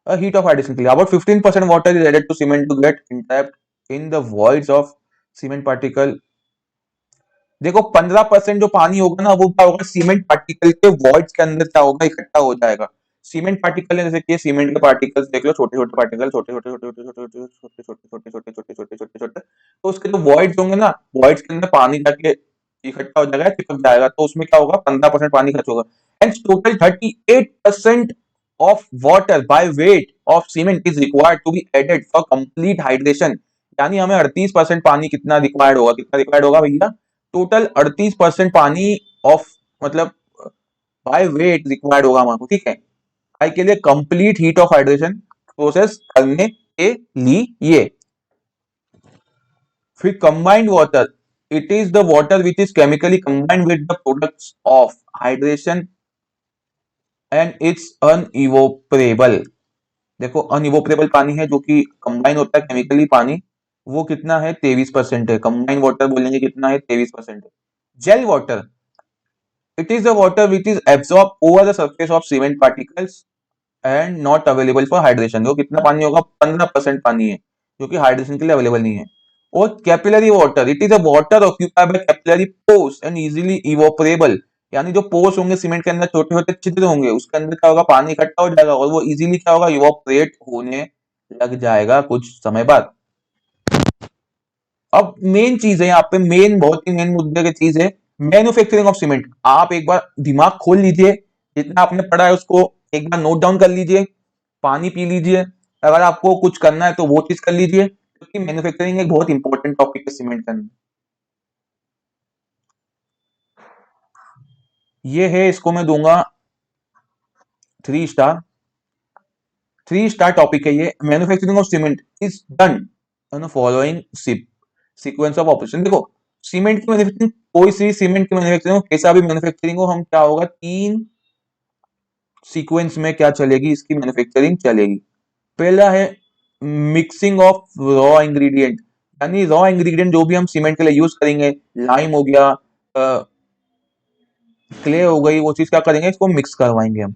हीट ऑफ हाइड्रेशन के लिए। About 15% water is added to cement to get entrapped in the voids of cement particle. देखो 15% जो पानी होगा ना, वो क्या होगा? सीमेंट पार्टिकल के वॉइड्स के अंदर क्या होगा? इकट्ठा हो जाएगा। सीमेंट पार्टिकल है, जैसे कि सीमेंट के पार्टिकल्स देख लो, छोटे छोटे पार्टिकल, छोटे छोटे छोटे छोटे छोटे छोटे छोटे छोटे छोटे छोटे छोटे छोटे छोटे, तो उसके जो वॉइड्स होंगे ना, वॉइड्स के अंदर पानी जाके इकट्ठा हो जाएगा, चिपक जाएगा, तो उसमें क्या होगा? 15% पानी खर्च होगा। And total 38% of water by weight of cement is required to be added for complete hydration. यानी हमें 38% पानी कितना रिक्वायर्ड होगा? कितना रिक्वायर्ड होगा भैया? टोटल 38% पानी ऑफ, मतलब बाय वेट रिक्वायर्ड होगा हमारे को, ठीक है, आई के लिए complete heat of hydration process करने के लिए। फिर combined water, it is the water which is chemically combined with the products of hydration and it's unevaporable. देखो अनइवोपरेबल पानी है जो कि कंबाइन होता है केमिकली पानी, वो कितना है? 23% है। कंबाइन वाटर बोलेंगे कितना है? 23% है। Gel water, it is the water which is absorbed over the surface of cement particles and not available for hydration। जो कितना पानी होगा? 15% पानी है जो कि हाइड्रेशन के लिए अवेलेबल नहीं है। और capillary water, it is a water occupied by capillary pores and easily evaporable. यानी जो पोर्स होंगे सीमेंट के अंदर, छोटे छोटे छिद्र होंगे, उसके अंदर क्या होगा? पानी इकट्ठा हो जाएगा और वो इजीली क्या होगा? इवोपरेट होने लग जाएगा कुछ समय बाद। अब मेन चीज है यहाँ पे, मेन बहुत ही मेन मुद्दे की चीज है, मैन्युफैक्चरिंग ऑफ सीमेंट। आप एक बार दिमाग खोल लीजिए, जितना आपने पढ़ा है उसको एक बार नोट डाउन कर लीजिए, पानी पी लीजिए, अगर आपको कुछ करना है तो वो चीज कर लीजिए, क्योंकि मैन्युफैक्चरिंग एक बहुत इंपॉर्टेंट टॉपिक है सीमेंट का। ये है, इसको मैं दूंगा 3 स्टार। 3 स्टार टॉपिक है ये। Manufacturing of cement is done on following sequence of operation. देखो सीमेंट की मैन्युफैक्चरिंग, कोई सी सीमेंट की मैन्युफैक्चरिंग हो, कैसा भी मैन्युफैक्चरिंग हो, हम क्या होगा? 3 सीक्वेंस में क्या चलेगी? इसकी मैन्युफैक्चरिंग चलेगी। पहला है मिक्सिंग ऑफ रॉ इंग्रेडिएंट, यानी रॉ इंग्रेडिएंट जो भी हम सीमेंट के लिए यूज करेंगे, लाइम हो गया, क्ले हो गई, वो चीज क्या करेंगे? इसको मिक्स करवाएंगे हम।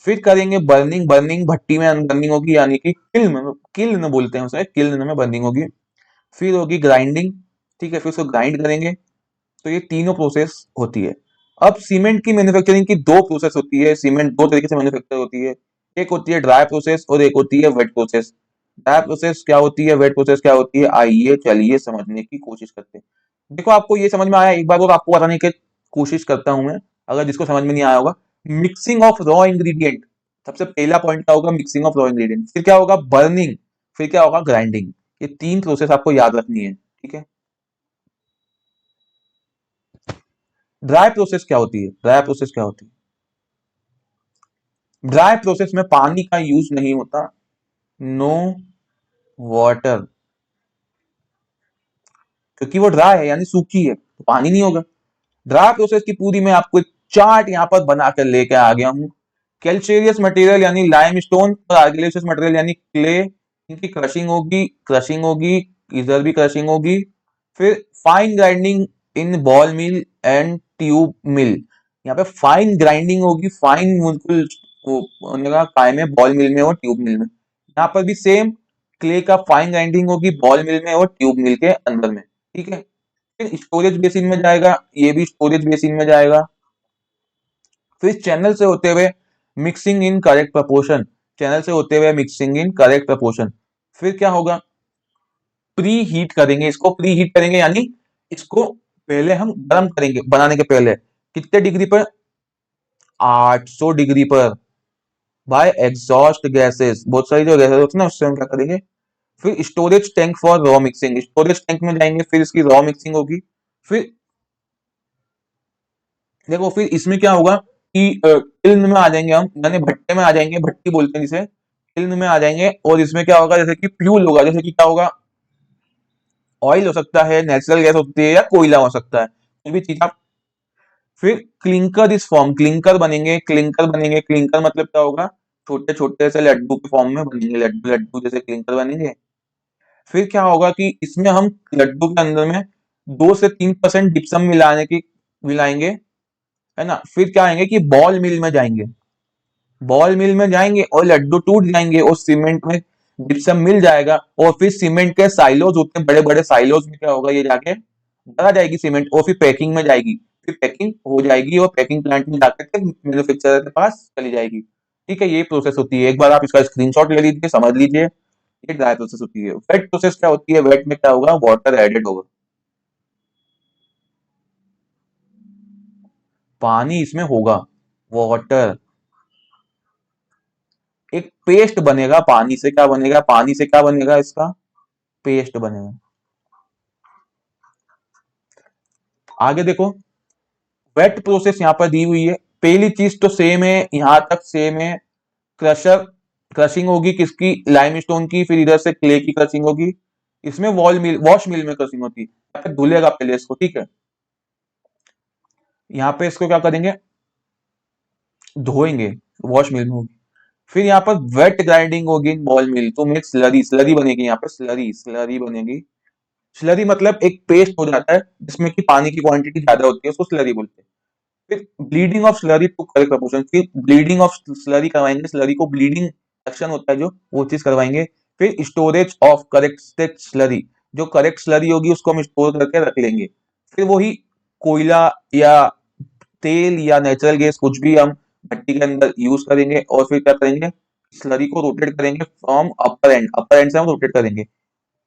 फिर करेंगे बर्निंग। बर्निंग भट्टी में बर्निंग होगी, यानी कि किल्न, किल्न बोलते हैं उसे, किल्न में बर्निंग होगी। फिर होगी ग्राइंडिंग, ठीक है, फिर उसको ग्राइंड करेंगे। तो ये तीनों प्रोसेस होती है। अब सीमेंट की मैन्युफैक्चरिंग की 2 प्रोसेस होती है। सीमेंट 2 तरीके से मैन्युफैक्चर होती है, एक होती है ड्राई प्रोसेस और एक होती है वेट प्रोसेस। ड्राई प्रोसेस क्या होती है, वेट प्रोसेस क्या होती है, आइए चलिए समझने की कोशिश करते हैं। देखो आपको ये समझ में आया? एक बार और आपको बताने की कोशिश करता हूं मैं, अगर जिसको समझ में नहीं आया होगा। मिक्सिंग ऑफ रॉ इंग्रेडिएंट, सबसे पहला पॉइंट क्या होगा? Mixing of raw ingredient. फिर क्या होगा? बर्निंग। फिर क्या होगा? ग्राइंडिंग। ये 3 प्रोसेस आपको याद रखनी है, ठीक है। ड्राई प्रोसेस क्या होती है? ड्राई प्रोसेस क्या होती है? ड्राई प्रोसेस में पानी का यूज नहीं होता। नो वाटर, क्योंकि वो ड्राई है यानी सूखी है, तो पानी नहीं होगा। ड्राई प्रोसेस की पूरी मैं आपको एक चार्ट यहाँ पर बनाकर लेके आ गया हूँ। कैल्शियस मटेरियल यानी लाइमस्टोन और आर्गिलेशियस मटेरियल यानी क्ले, इनकी क्रशिंग होगी, इधर भी क्रशिंग होगी। फिर fine grinding in ball mill and tube mill, यहाँ पे फाइन ग्राइंडिंग होगी, फाइन बिल्कुल वो होने का काय में, बॉल मिल में और ट्यूब मिल में। यहाँ पर भी सेम, क्ले का फाइन ग्राइंडिंग होगी बॉल मिल में और ट्यूब मिल के अंदर में। ठीक है, फिर स्टोरेज बेसिन में जाएगा, ये भी स्टोरेज बेसिन में जाएगा। फिर चैनल से होते हुए mixing in correct proportion, channel से होते हुए मिक्सिंग इन करेक्ट प्रपोर्शन। फिर क्या होगा, प्री हीट करेंगे इसको, प्री हीट करेंगे यानी इसको पहले हम गर्म करेंगे बनाने के पहले। कितने डिग्री पर? 800 डिग्री पर, बाय एग्जॉस्ट गैसेस, बहुत सारी जो गैसेस होती है ना, उससे हम क्या करेंगे। फिर storage tank for raw mixing, storage tank में जाएंगे, फिर इसकी रॉ मिक्सिंग होगी। फिर देखो, फिर इसमें क्या होगा कि इल्म में आ जाएंगे हम, यानी भट्टे में आ जाएंगे, भट्टी बोलते हैं जिसे, इल्म में आ जाएंगे। और इसमें क्या होगा, जैसे कि फ्यूल होगा, जैसे कि क्या होगा, ऑयल हो सकता है, नेचुरल गैस होती है, या कोयला हो सकता है, कोई भी चीज आप। फिर क्लिंकर इस फॉर्म, क्लिंकर बनेंगे, क्लिंकर बनेंगे, क्लिंकर मतलब क्या होगा, छोटे छोटे से लड्डू के फॉर्म में बनेंगे, लड्डू लड्डू जैसे क्लिंकर बनेंगे। फिर क्या होगा कि इसमें हम लड्डू के अंदर में 2 से 3% डिप्सम मिलाएंगे, है ना। फिर क्या आएंगे कि बॉल मिल में जाएंगे, बॉल मिल में जाएंगे और लड्डू टूट जाएंगे और सीमेंट में जिप्सम मिल जाएगा। और फिर सीमेंट के साइलोज होते हैं, बड़े बड़े साइलोज में क्या होगा, ये जाके भरा जाएगी सीमेंट, और फिर पैकिंग में जाएगी, फिर पैकिंग हो जाएगी और पैकिंग प्लांट में जाकर के मैन्युफैक्चरर के पास चली जाएगी। ठीक है, ये प्रोसेस होती है। एक बार आप इसका स्क्रीनशॉट ले लीजिए, समझ लीजिए, ये ड्राई प्रोसेस होती है। वेट प्रोसेस क्या होती है? वेट में क्या होगा, वाटर एडेड होगा, पानी इसमें होगा, वाटर, एक पेस्ट बनेगा पानी से। क्या बनेगा, पानी से क्या बनेगा, इसका पेस्ट बनेगा। आगे देखो, वेट प्रोसेस यहाँ पर दी हुई है। पहली चीज तो सेम है, यहां तक सेम है। क्रशर, क्रशिंग होगी किसकी, लाइमस्टोन की, फिर इधर से क्ले की क्रशिंग होगी। इसमें वॉश मिल में क्रशिंग होती है, यहाँ पे धुलेगा पहले इसको, ठीक है। यहाँ पे इसको क्या करेंगे, धोएंगे, वॉश मिल में होगी। फिर यहाँ पर वेट ग्राइंडिंग होगी बॉल मिल, तो मिक्स स्लरी, स्लरी बनेगी, यहाँ पर स्लरी, स्लरी बनेगी। स्लरी मतलब एक पेस्ट हो जाता है जिसमें कि पानी की क्वांटिटी ज्यादा होती है, उसको स्लरी बोलते हैं। फिर bleeding of slurry to correct proportion, फिर ब्लीडिंग ऑफ स्लरी करवाएंगे, स्लरी को ब्लीडिंग एक्शन होता है जो, वो चीज करवाएंगे। फिर स्टोरेज ऑफ करेक्ट स्लरी, जो करेक्ट स्लरी होगी उसको हम स्टोर करके रख लेंगे। फिर वही कोयला या तेल या नेचुरल गैस कुछ भी हम भट्टी के अंदर यूज करेंगे, और फिर क्या करेंगे, स्लरी को रोटेट करेंगे फ्रॉम अपर एंड से हम रोटेट करेंगे।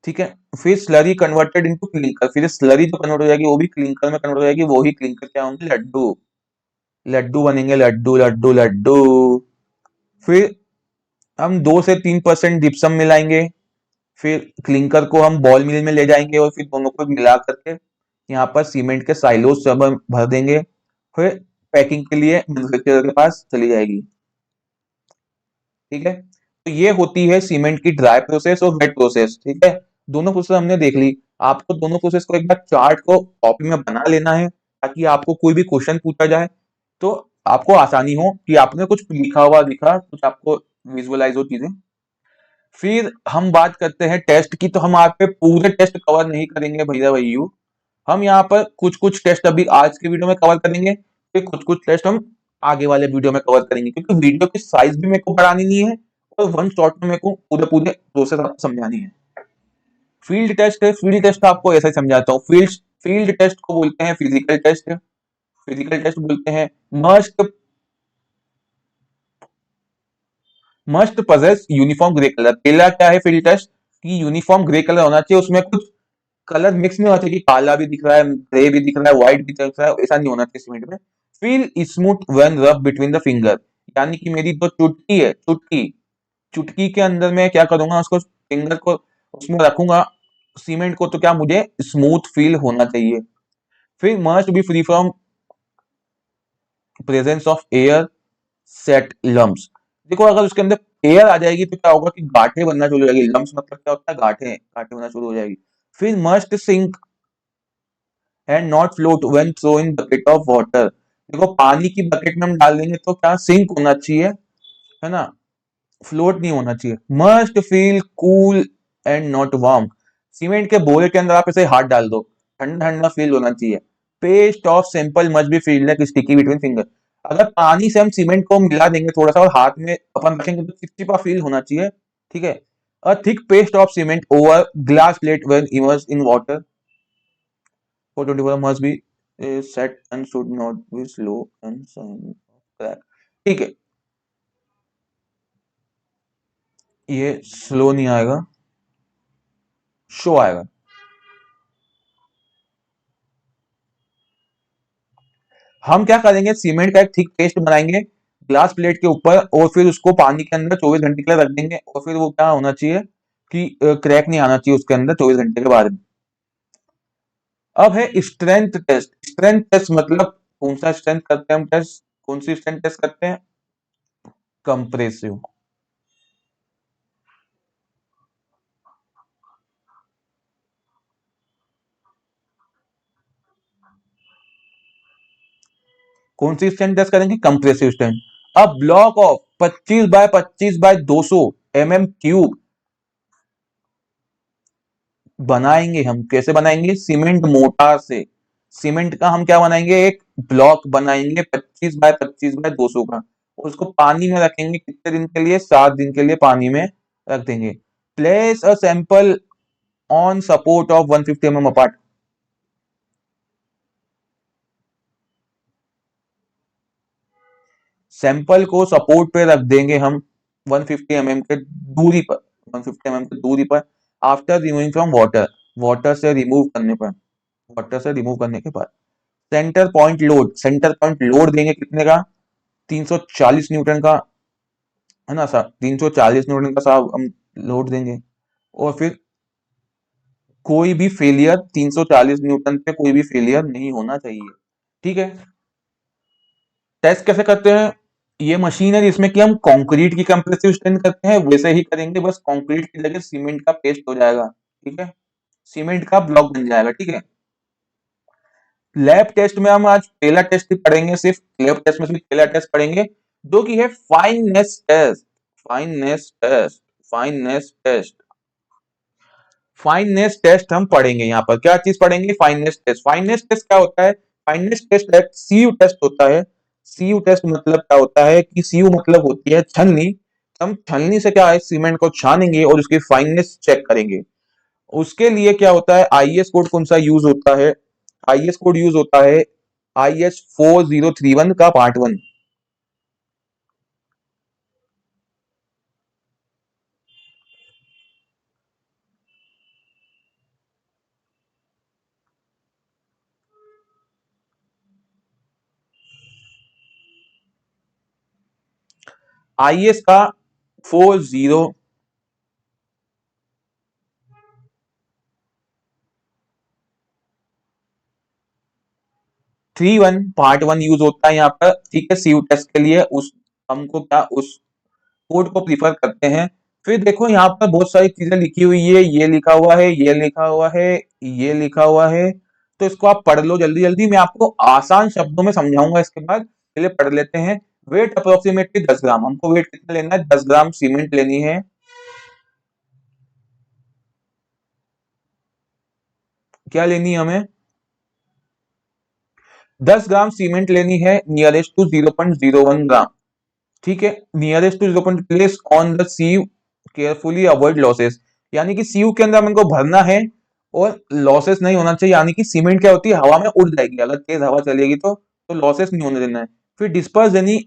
ठीक है, फिर स्लरी कन्वर्टेड इनटू क्लिंकर, फिर स्लरी जो कन्वर्ट हो जाएगी वो भी क्लिंकर में कन्वर्ट हो जाएगी, वही क्लिंकर क्या होंगे, लड्डू, लड्डू बनेंगे, लड्डू लड्डू लड्डू। फिर हम 2 से 3% जिप्सम मिलाएंगे, फिर क्लिंकर को हम बॉल मिल में ले जाएंगे और फिर दोनों को मिला करके यहाँ पर सीमेंट के साइलोज सब हम भर देंगे। फिर पैकिंग के लिए मैन्युफैक्चरर के पास चली जाएगी। ठीक है, तो ये होती है सीमेंट की ड्राई प्रोसेस और वेट प्रोसेस। ठीक है, दोनों प्रोसेस हमने देख ली। आपको दोनों प्रोसेस को एक बार चार्ट को कॉपी में बना लेना है, ताकि आपको कोई भी क्वेश्चन पूछा जाए तो आपको आसानी हो कि आपने कुछ लिखा हुआ दिखा, कुछ आपको विजुअलाइज हो चीजें। फिर हम बात करते हैं टेस्ट की, तो हम आप पे पूरे टेस्ट कवर नहीं करेंगे भैया भैयू, हम यहाँ पर कुछ कुछ टेस्ट अभी आज के वीडियो में कवर करेंगे, फिर कुछ कुछ टेस्ट हम आगे वाले वीडियो में कवर करेंगे, क्योंकि वीडियो की साइज भी मेरे को बढ़ानी नहीं है और वन शॉट में मेरे को पूरे पूरे प्रोसेस आपको समझानी है। फील्ड टेस्ट है, फील्ड टेस्ट आपको ऐसा ही समझाता हूँ। फील्ड फील्ड टेस्ट को बोलते हैं फिजिकल टेस्ट, फिजिकल टेस्ट बोलते हैं। Must must possess uniform grey colour, पहला क्या है फील्ड टेस्ट कि यूनिफॉर्म ग्रे कलर होना चाहिए, उसमें कुछ कलर मिक्स नहीं होना चाहिए कि काला भी दिख रहा है, ग्रे भी दिख रहा है, व्हाइट भी दिख रहा है, ऐसा नहीं होना चाहिए सीमेंट में। फील स्मूथ व्हेन रब बिटवीन द फिंगर, यानी कि मेरी जो चुटकी है, चुटकी, चुटकी के अंदर मैं क्या करूंगा, उसको फिंगर को उसमें रखूंगा सीमेंट को, तो क्या मुझे स्मूथ फील होना चाहिए। फिर must be free from presence of air set lumps. देखो अगर उसके अंदर एयर आ जाएगी तो क्या होगा कि गांठें बनना शुरू हो जाएगी। लम्स मतलब क्या होता है, गांठें गांठें बनना शुरू हो जाएगी। फिर must sink and not float when throw in bucket of water. देखो पानी की बकेट में हम डाल देंगे तो क्या सिंक होना चाहिए, है ना, फ्लोट नहीं होना चाहिए। Must feel cool and not warm. Cement के बोरे के अंदर आप इसे हाथ डाल दो, ठंडा ठंडा फील होना चाहिए। Paste of sample must be feel like sticky between finger. अगर पानी से हम सीमेंट को मिला देंगे थोड़ा सा और हाथ में अपन रखेंगे तो चिपचिपा फील होना चाहिए, ठीक है। A thick paste of cement over glass plate when immerse in water for 24 hours must be set and should not be slow and sign of crack। ठीक है, ये स्लो नहीं आएगा, शो आएगा। हम क्या करेंगे, सीमेंट का एक थिक पेस्ट बनाएंगे ग्लास प्लेट के ऊपर और फिर उसको पानी के अंदर 24 घंटे के लिए रख देंगे और फिर वो क्या होना चाहिए कि क्रैक नहीं आना चाहिए उसके अंदर 24 घंटे के बाद। अब है स्ट्रेंथ टेस्ट। स्ट्रेंथ टेस्ट मतलब कौन सा स्ट्रेंथ करते हैं हम टेस्ट, कौन सी स्ट्रेंथ टेस्ट करते हैं, कंप्रेसिव। कौन सी स्ट्रेंथ टेस्ट करेंगे, कंप्रेसिव स्ट्रेंथ। अब block of 25 by 25 by 200 cube बनाएंगे हम। कैसे बनाएंगे, सीमेंट मोटार से। सीमेंट का हम क्या बनाएंगे, एक ब्लॉक बनाएंगे 25 बाय 25 बाय 200 का। उसको पानी में रखेंगे कितने दिन के लिए, 7 दिन के लिए पानी में रख देंगे। Place a sample on support of 150 mm apart. Sample को सपोर्ट पे रख देंगे हम 150 mm के दूरी पर, 150 mm की दूरी पर। After removing from water, water से रिमूव करने पर, वाटर से रिमूव करने के बाद। Centre point load, centre point load देंगे कितने का, 340 न्यूटन का, है ना सर, 340 न्यूटन का साहब हम लोड देंगे। और फिर कोई भी फेलियर, 340 न्यूटन पे कोई भी फेलियर नहीं होना चाहिए, ठीक है। टेस्ट कैसे करते हैं, ये मशीन है जिसमें कि हम कंक्रीट की कंप्रेसिव स्ट्रेंथ करते हैं, वैसे ही करेंगे, बस कंक्रीट की जगह सीमेंट का पेस्ट हो जाएगा, ठीक है, सीमेंट का ब्लॉक बन जाएगा, ठीक है। लैब टेस्ट में हम आज पहला टेस्ट ही पढ़ेंगे, सिर्फ लैब टेस्ट में सिर्फ पहला टेस्ट पढ़ेंगे जो कि है fineness test. Fineness test, fineness test, fineness test हम पढ़ेंगे। यहाँ पर क्या चीज पढ़ेंगे, फाइननेस टेस्ट। फाइननेस टेस्ट क्या होता है, फाइननेस टेस्ट एक सीयू टेस्ट होता है। सीयू टेस्ट मतलब क्या होता है कि सीयू मतलब होती है छलनी। हम छलनी से क्या है, सीमेंट को छानेंगे और उसकी फाइननेस चेक करेंगे। उसके लिए क्या होता है, आईएस कोड कौन सा यूज होता है, आईएस कोड यूज होता है IS 4031 का पार्ट 1। आईएस का 4031 पार्ट 1 यूज होता है यहाँ पर, ठीक है, सीयू टेस्ट के लिए। उस हमको क्या, उस कोड को प्रीफर करते हैं। फिर देखो यहाँ पर बहुत सारी चीजें लिखी हुई है, ये लिखा हुआ है, ये लिखा हुआ है, ये लिखा हुआ है, तो इसको आप पढ़ लो जल्दी जल्दी। मैं आपको आसान शब्दों में समझाऊंगा इसके बाद, पहले पढ़ लेते हैं। वेट अप्रोक्सीमेटली 10 ग्राम, हमको वेट कितना लेना है, 10 ग्राम सीमेंट लेनी है। क्या लेनी है हमें, 10 ग्राम सीमेंट लेनी है, नियरेस्ट टू 0.01 ग्राम, ठीक है। Nearest to 0. Place on the sieve, carefully avoid losses. यानी कि सीव के अंदर हमको भरना है और लॉसेस नहीं होना चाहिए, यानी कि सीमेंट क्या होती है, हवा में उड़ जाएगी, अगर तेज हवा चलेगी तो लॉसेस नहीं होने देना है। फिर डिस्पर्स यानी,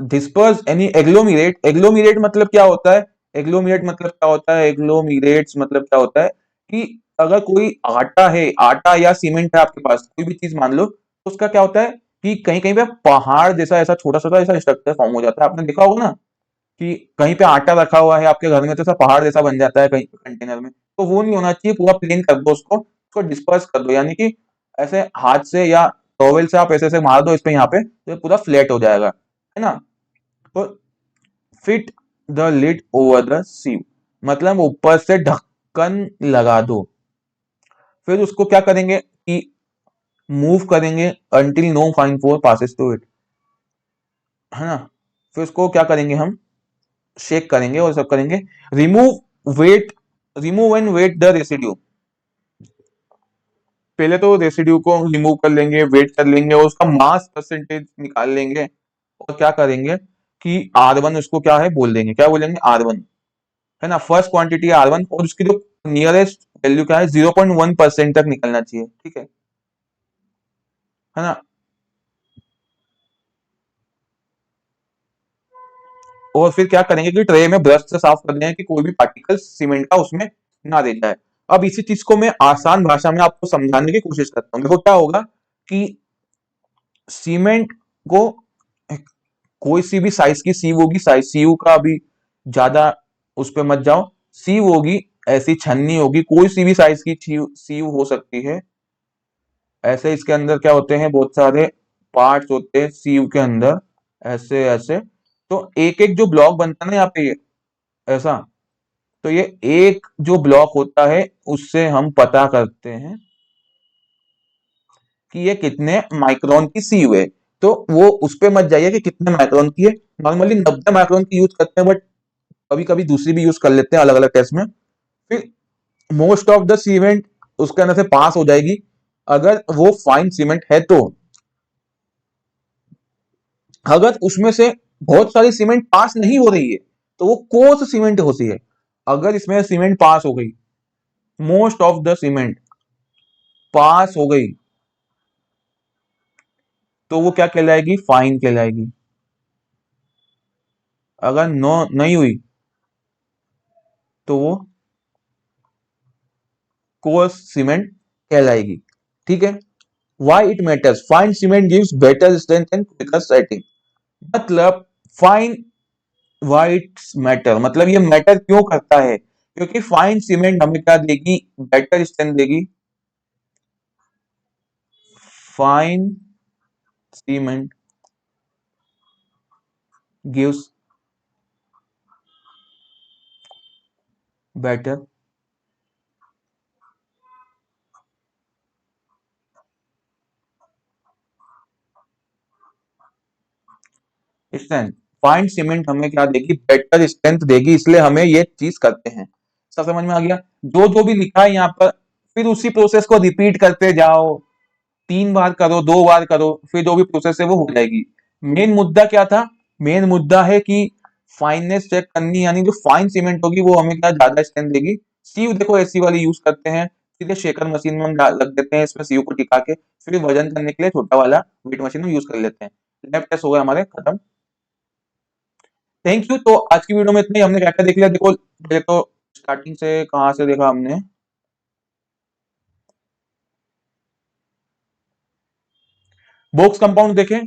डिस्पर्स यानी एग्लोमीरेट। एग्लोमीरेट मतलब क्या होता है, एग्लोमीरेट मतलब क्या होता है, एग्लोमीरेट्स मतलब क्या होता है कि अगर कोई आटा है, आटा या सीमेंट है आपके पास, कोई भी चीज मान लो, तो उसका क्या होता है कि कहीं कहीं पे पहाड़ जैसा ऐसा छोटा छोटा ऐसा स्ट्रक्चर फॉर्म हो जाता है। आपने देखा होगा ना कि कहीं पे आटा रखा हुआ है आपके घर में तो ऐसा पहाड़ जैसा बन जाता है कहीं कंटेनर में, तो वो नहीं होना चाहिए, पूरा प्लेन कर दो उसको। उसको डिस्पर्स कर दो, यानी कि ऐसे हाथ से या टॉवेल से आप ऐसे ऐसे मार दो इस पे, यहाँ पे तो पूरा फ्लैट हो जाएगा, है ना। तो fit the lid over the sieve, मतलब ऊपर से ढक्कन लगा दो। फिर उसको क्या करेंगे कि मूव करेंगे until no fine for passes to it, है ना। फिर उसको क्या करेंगे, हम शेक करेंगे और सब करेंगे। Remove weigh, remove and weigh the residue, पहले तो रेसिड्यू को रिमूव कर लेंगे, वेट कर लेंगे और उसका मास परसेंटेज निकाल लेंगे। और क्या करेंगे कि R1 उसको क्या है बोल देंगे, क्या बोलेंगे R1, है ना। फर्स्ट क्वांटिटी R1 और उसकी जो नियरेस्ट वैल्यू क्या है 0.1% तक निकलना चाहिए, ठीक है ना। और फिर क्या करेंगे कि ट्रे में ब्रश से साफ कर लें कि कोई भी पार्टिकल सीमेंट का उसमें ना रह जाए। अब इसी चीज को मैं आसान भाषा में आपको समझाने की कोशिश करता हूँ। देखो क्या होगा कि सीमेंट को कोई सी भी साइज की सीव होगी, साइज सीव का अभी ज्यादा उस पर मत जाओ। सीव होगी, ऐसी छन्नी होगी, कोई सी भी साइज की सीव हो सकती है। ऐसे इसके अंदर क्या होते हैं, बहुत सारे पार्ट्स होते हैं सीव के अंदर, ऐसे ऐसे। तो एक एक जो ब्लॉक बनता है ना यहाँ पे, ये ऐसा, तो ये एक जो ब्लॉक होता है उससे हम पता करते हैं कि ये कितने माइक्रोन की सीव है। तो वो उस पे मत जाइए कि कितने माइक्रोन की है, नॉर्मली 90 माइक्रोन की यूज करते हैं, बट कभी कभी दूसरी भी यूज कर लेते हैं अलग अलग टेस्ट में। फिर मोस्ट ऑफ द सीमेंट उसके अंदर से पास हो जाएगी। अगर वो फाइन सीमेंट है तो, अगर उसमें से बहुत सारी सीमेंट पास नहीं हो रही है तो वो कोर्स सीमेंट होती है। अगर इसमें सीमेंट पास हो गई, मोस्ट ऑफ द सीमेंट पास हो गई, तो वो क्या कहलाएगी, फाइन कहलाएगी। अगर नो नहीं हुई तो वो कोर्स सीमेंट कहलाएगी, ठीक है। Why it matters, fine cement gives better strength and quicker setting, मतलब फाइन, वाई इट मैटर, मतलब ये मैटर क्यों करता है, क्योंकि फाइन सीमेंट हमें क्या देगी, बेटर स्ट्रेंथ देगी। Fine cement gives better strength, fine cement हमें क्या देगी, बेटर स्ट्रेंथ देगी, इसलिए हमें ये चीज करते हैं। सब समझ में आ गया, जो जो भी लिखा है यहाँ पर, फिर उसी प्रोसेस को रिपीट करते जाओ, 3 बार करो, 2 बार करो, फिर जो भी प्रोसेस है वो हो जाएगी। मेन मुद्दा क्या था, मेन मुद्दा है कि फाइननेस चेक करनी, यानी जो फाइन सीमेंट होगी वो हमें क्या ज्यादा स्ट्रेंथ देगी। सीव देखो ऐसी वाली यूज करते हैं, सीधे शेकर मशीन में हम लग देते हैं इसमें सीव को टिका के, फिर वजन करने के लिए छोटा वाला वेट मशीन में यूज कर लेते हैं। लैब टेस्ट हो गए हमारे खत्म। Thank you. तो आज की वीडियो में इतना ही, हमने क्या क्या देख लिया, देखो पहले तो स्टार्टिंग से कहाँ से देखा हमने, बॉक्स कंपाउंड देखे,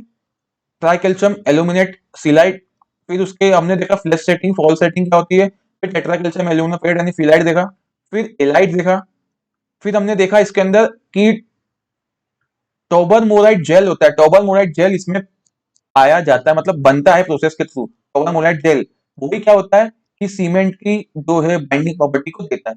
ट्राई कैल्शियम एल्यूमिनेट सिलाइट, फिर उसके हमने देखा फ्लैश सेटिंग फॉल सेटिंग क्या होती है, फिर टेट्रा कैल्शियम एल्यूमिनेट यानी फिलाइट देखा, फिर एलाइट देखा, फिर हमने देखा इसके अंदर कि टोबर मोराइट जेल होता है, टोबर मोराइट जेल इसमें पाया जाता है, मतलब बनता है प्रोसेस के थ्रू। टोबर मोराइट जेल वो भी क्या होता है कि सीमेंट की जो है बाइंडिंग प्रॉपर्टी को देता है।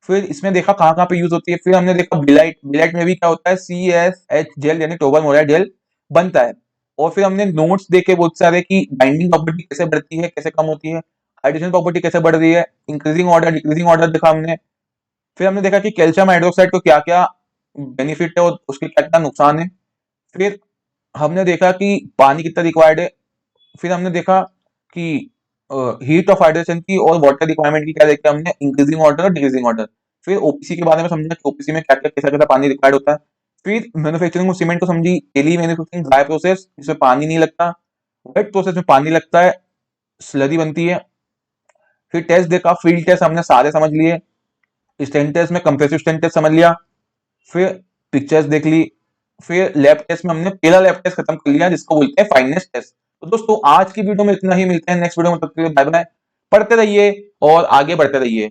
फिर इसमें देखा कहाँ कहाँ पे यूज होती है, फिर हमने देखा बिलाइट, बिलाइट में भी क्या होता है CSH जेल यानी टोबर मोराइट जेल बनता है। और फिर हमने नोट्स देखे बहुत सारे कि बाइंडिंग प्रॉपर्टी कैसे बढ़ती है कैसे कम होती है, हाइड्रोजन प्रॉपर्टी कैसे बढ़ रही है, इंक्रीजिंग ऑर्डर डिक्रीजिंग ऑर्डर देखा हमने। फिर हमने देखा कि कैल्शियम हाइड्रोक्साइड को क्या क्या बेनिफिट है और उसके क्या क्या नुकसान है। फिर हमने देखा कि पानी कितना रिक्वायर्ड है। फिर हमने देखा कि हीट ऑफ हाइड्रेशन की और वाटर रिक्वायरमेंट की क्या देखा हमने, इंक्रीजिंग ऑर्डर और डिक्रीजिंग ऑर्डर। फिर ओपीसी के बारे में समझा कि ओपीसी में क्या क्या कैसा कैसा पानी रिक्वायर्ड होता है। फिर मैन्युफैक्चरिंग सीमेंट को समझी, डेली मैन्युफैक्चरिंग ड्राई प्रोसेस जिसमें पानी नहीं लगता, वेट प्रोसेस में पानी लगता है, स्लरी बनती है। फिर टेस्ट देखा, फील्ड टेस्ट हमने सारे समझ लिए, स्टैंड टेस्ट में कंप्रेसिव स्टैंड टेस्ट समझ लिया, फिर पिक्चर्स देख ली, फिर लैब टेस्ट में हमने पहला लैब टेस्ट खत्म कर लिया जिसको बोलते हैं फाइननेस टेस्ट। तो दोस्तों आज की वीडियो में इतना ही, मिलते हैं नेक्स्ट वीडियो में, तब तक के लिए बाय बाय। पढ़ते रहिए और आगे बढ़ते रहिए।